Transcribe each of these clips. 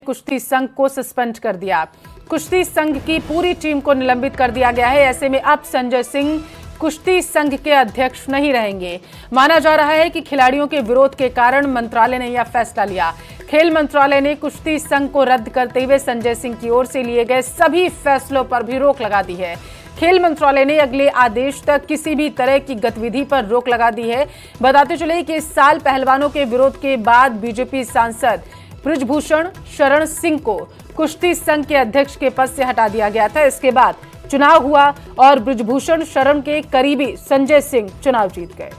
कुश्ती संघ को सस्पेंड कर दिया। कुश्ती संघ की पूरी टीम को निलंबित कर दिया गया है। ऐसे में अब संजय सिंह कुश्ती संघ के अध्यक्ष नहीं रहेंगे। माना जा रहा है कि खिलाड़ियों के विरोध के कारण मंत्रालय ने यह फैसला लिया। खेल मंत्रालय ने कुश्ती संघ को रद्द करते हुए संजय सिंह की ओर से लिए गए सभी फैसलों पर भी रोक लगा दी है। खेल मंत्रालय ने अगले आदेश तक किसी भी तरह की गतिविधि पर रोक लगा दी है। बताते चले कि इस साल पहलवानों के विरोध के बाद बीजेपी सांसद बृजभूषण शरण सिंह को कुश्ती संघ के अध्यक्ष के पद से हटा दिया गया था। इसके बाद चुनाव हुआ और बृजभूषण शरण के करीबी संजय सिंह चुनाव जीत गए।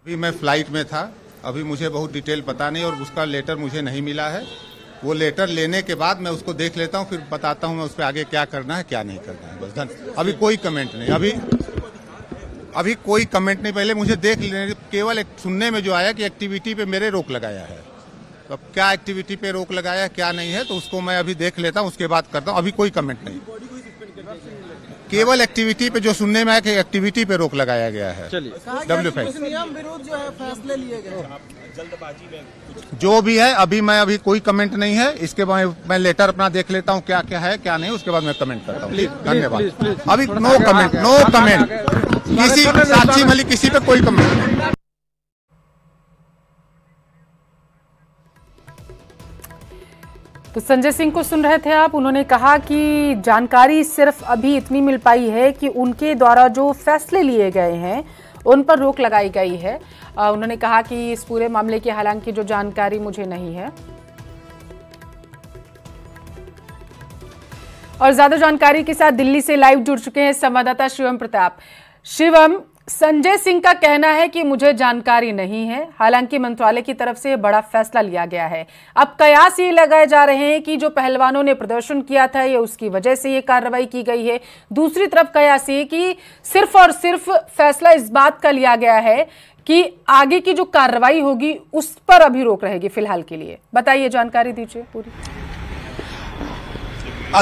अभी मैं फ्लाइट में था, अभी मुझे बहुत डिटेल पता नहीं और उसका लेटर मुझे नहीं मिला है। वो लेटर लेने के बाद मैं उसको देख लेता हूँ, फिर बताता हूँ मैं उस पर आगे क्या करना है क्या नहीं करना है। बस धन। अभी कोई कमेंट नहीं, अभी कोई कमेंट नहीं। पहले मुझे देख लेने, केवल एक सुनने में जो आया कि एक्टिविटी पे मेरे रोक लगाया है, तो अब क्या एक्टिविटी पे रोक लगाया है क्या नहीं है तो उसको मैं अभी देख लेता हूँ, उसके बाद करता हूँ। अभी कोई कमेंट नहीं, केवल एक्टिविटी पे जो सुनने में आया कि एक्टिविटी पे रोक लगाया गया है। W5 नियम विरोध जो है फैसले लिए गए जल्दबाजी में जो भी है। अभी कोई कमेंट नहीं है, इसके बाद मैं लेटर अपना देख लेता हूँ क्या क्या है क्या नहीं, उसके बाद मैं कमेंट करता हूँ। प्लीज धन्यवाद। अभी नो कमेंट किसी साक्षी मलिक किसी पे कोई कमेंट नहीं। तो संजय सिंह को सुन रहे थे आप। उन्होंने कहा कि जानकारी सिर्फ अभी इतनी मिल पाई है कि उनके द्वारा जो फैसले लिए गए हैं उन पर रोक लगाई गई है। उन्होंने कहा कि इस पूरे मामले की हालांकि जो जानकारी मुझे नहीं है। और ज्यादा जानकारी के साथ दिल्ली से लाइव जुड़ चुके हैं संवाददाता शिवम प्रताप। शिवम, संजय सिंह का कहना है कि मुझे जानकारी नहीं है, हालांकि मंत्रालय की तरफ से बड़ा फैसला लिया गया है। अब कयास ये लगाए जा रहे हैं कि जो पहलवानों ने प्रदर्शन किया था ये उसकी वजह से ये कार्रवाई की गई है। दूसरी तरफ कयास ये कि सिर्फ और सिर्फ फैसला इस बात का लिया गया है कि आगे की जो कार्रवाई होगी उस पर अभी रोक रहेगी फिलहाल के लिए। बताइए, जानकारी दीजिए पूरी।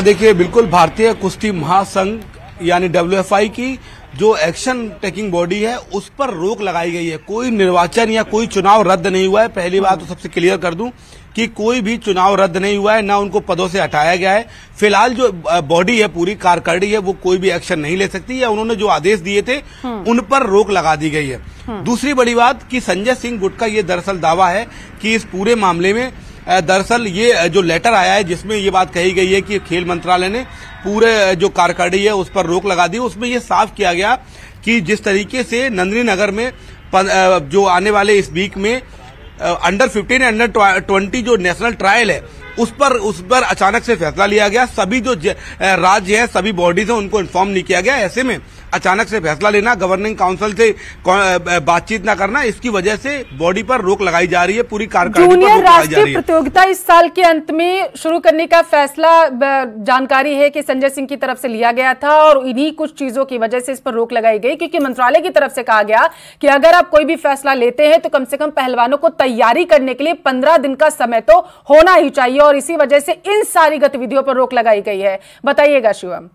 देखिए, बिल्कुल भारतीय कुश्ती महासंघ यानी WFI की जो एक्शन टेकिंग बॉडी है उस पर रोक लगाई गई है। कोई निर्वाचन या कोई चुनाव रद्द नहीं हुआ है। पहली बात तो सबसे क्लियर कर दूं कि कोई भी चुनाव रद्द नहीं हुआ है, ना उनको पदों से हटाया गया है। फिलहाल जो बॉडी है, पूरी कारकर्दी है, वो कोई भी एक्शन नहीं ले सकती या उन्होंने जो आदेश दिए थे उन पर रोक लगा दी गई है। दूसरी बड़ी बात कि संजय सिंह गुट का ये दरअसल दावा है कि इस पूरे मामले में दरअसल ये जो लेटर आया है जिसमें ये बात कही गई है कि खेल मंत्रालय ने पूरे जो कारकर्दी है उस पर रोक लगा दी, उसमें ये साफ किया गया कि जिस तरीके से नंदिनी नगर में जो आने वाले इस वीक में अंडर 15 अंडर 20 जो नेशनल ट्रायल है उस पर अचानक से फैसला लिया गया। सभी जो राज्य है, सभी बॉडीज है, उनको इन्फॉर्म नहीं किया गया। ऐसे में अचानक से फैसला लेना, गवर्निंग काउंसिल से बातचीत न करना, इसकी वजह से बॉडी पर रोक लगाई जा रही है, पूरी कारकर्दी पर रोक लगाई जा रही है। प्रतियोगिता इस साल के अंत में शुरू करने का फैसला जानकारी है कि संजय सिंह की तरफ से लिया गया था और इन्हीं कुछ चीजों की वजह से इस पर रोक लगाई गई, क्योंकि मंत्रालय की तरफ से कहा गया कि अगर आप कोई भी फैसला लेते हैं तो कम से कम पहलवानों को तैयारी करने के लिए 15 दिन का समय तो होना ही चाहिए और इसी वजह से इन सारी गतिविधियों पर रोक लगाई गई है। बताइएगा शिवम।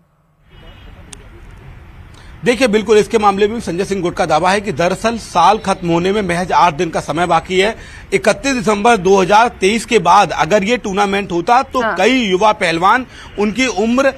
देखिए, बिल्कुल इसके मामले में संजय सिंह गुट का दावा है कि दरअसल साल खत्म होने में महज 8 दिन का समय बाकी है। 31 दिसंबर 2023 के बाद अगर ये टूर्नामेंट होता तो कई युवा पहलवान, उनकी उम्र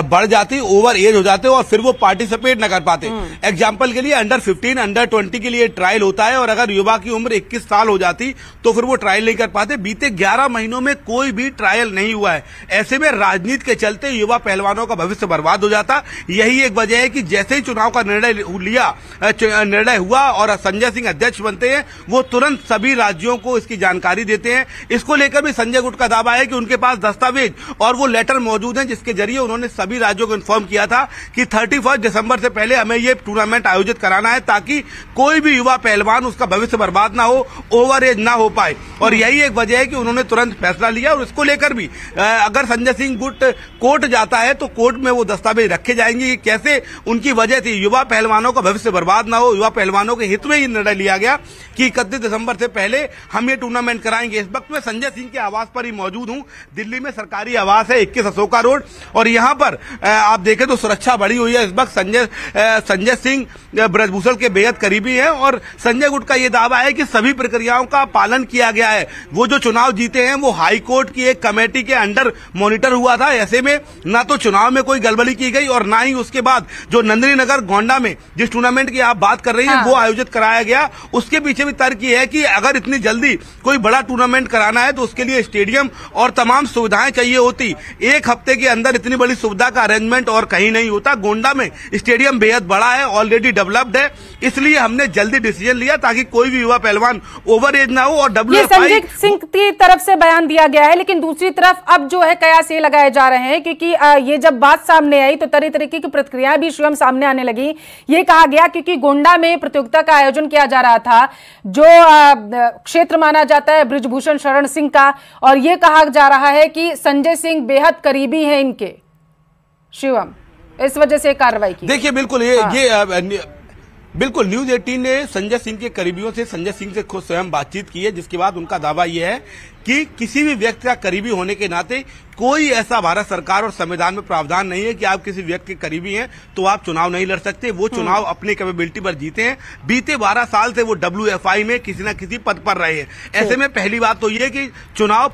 बढ़ जाती, ओवर एज हो जाते और फिर वो पार्टिसिपेट न कर पाते। एग्जाम्पल के लिए अंडर 15 अंडर 20 के लिए ट्रायल होता है और अगर युवा की उम्र 21 साल हो जाती तो फिर वो ट्रायल नहीं कर पाते। बीते 11 महीनों में कोई भी ट्रायल नहीं हुआ है। ऐसे में राजनीति के चलते युवा पहलवानों का भविष्य बर्बाद हो जाता। यही एक वजह है कि जैसे ही चुनाव का निर्णय हुआ और संजय सिंह अध्यक्ष बनते हैं, वो तुरंत सभी राज्यों को इसकी जानकारी देते हैं। इसको लेकर भी संजय गुट का दावा है कि उनके पास दस्तावेज और वो लेटर मौजूद हैं जिसके जरिए उन्होंने सभी राज्यों को इन्फॉर्म किया था कि 31 दिसंबर से पहले हमें ये टूर्नामेंट आयोजित कराना है ताकि कोई भी युवा पहलवान उसका भविष्य बर्बाद ना हो, ओवर एज ना हो पाए। और यही एक वजह है कि उन्होंने तुरंत फैसला लिया। और इसको लेकर भी अगर संजय सिंह गुट कोर्ट जाता है तो कोर्ट में वो दस्तावेज रखे जाएंगे कि कैसे उनकी वजह थी, युवा पहलवानों का भविष्य बर्बाद ना हो, युवा पहलवानों के हित में ये निर्णय लिया गया कि 31 दिसंबर से पहले हम ये टूर्नामेंट कराएंगे। इस वक्त मैं संजय सिंह के आवास पर ही मौजूद हूं। दिल्ली में सरकारी आवास है 21 अशोका रोड, और यहां पर आप देखें तो सुरक्षा बढ़ी हुई है। इस वक्त संजय सिंह ब्रजभूषण के बेहद करीबी है, और संजय गुट का यह दावा है कि सभी प्रक्रियाओं का पालन किया गया है। वो जो चुनाव जीते हैं वो हाई कोर्ट की एक कमेटी के अंडर मॉनिटर हुआ था। ऐसे में ना तो चुनाव में कोई गड़बड़ी की गई और ना ही उसके बाद जो नंदिनी नगर गोंडा में जिस टूर्नामेंट की आप बात कर रही हैं वो आयोजित कराया गया, उसके पीछे भी तर्क ये है कि अगर इतनी जल्दी कोई बड़ा टूर्नामेंट कराना है तो उसके लिए स्टेडियम और तमाम सुविधाएं चाहिए होती। एक हफ्ते के अंदर इतनी बड़ी सुविधा का अरेंजमेंट और कहीं नहीं होता। गोंडा में स्टेडियम बेहद बड़ा है, ऑलरेडी डेवलप्ड है, इसलिए हमने जल्दी डिसीजन लिया ताकि कोई भी युवा पहलवान ओवर एज ना हो। और ये संजय सिंह की तरफ से बयान दिया गया है, लेकिन दूसरी तरफ अब जो है कयास ये लगाए जा रहे हैं, क्योंकि ये जब बात सामने आई तो तरह तरीके की प्रतिक्रियाएं भी स्वयं सामने आने लगी। ये कहा गया क्योंकि गोंडा में प्रतियोगिता का आयोजन किया जा रहा था, जो क्षेत्र माना जाता है ब्रिजभूषण शरण सिंह का, और ये कहा जा रहा है कि संजय सिंह बेहद करीबी हैं इनके, शिवम, इस वजह से कार्रवाई की। देखिए बिल्कुल बिल्कुल न्यूज 18 ने संजय सिंह के करीबियों से संजय सिंह से खुद स्वयं बातचीत की है, जिसके बाद उनका दावा यह है कि किसी भी व्यक्ति का करीबी होने के नाते कोई ऐसा भारत सरकार और संविधान में प्रावधान नहीं है कि आप किसी व्यक्ति के करीबी हैं तो आप चुनाव नहीं लड़ सकते। वो चुनाव अपनी कैपेबिलिटी पर जीते हैं। बीते 12 साल से वो WFI में किसी न किसी पद पर रहे हैं। ऐसे में पहली बात तो ये कि चुनाव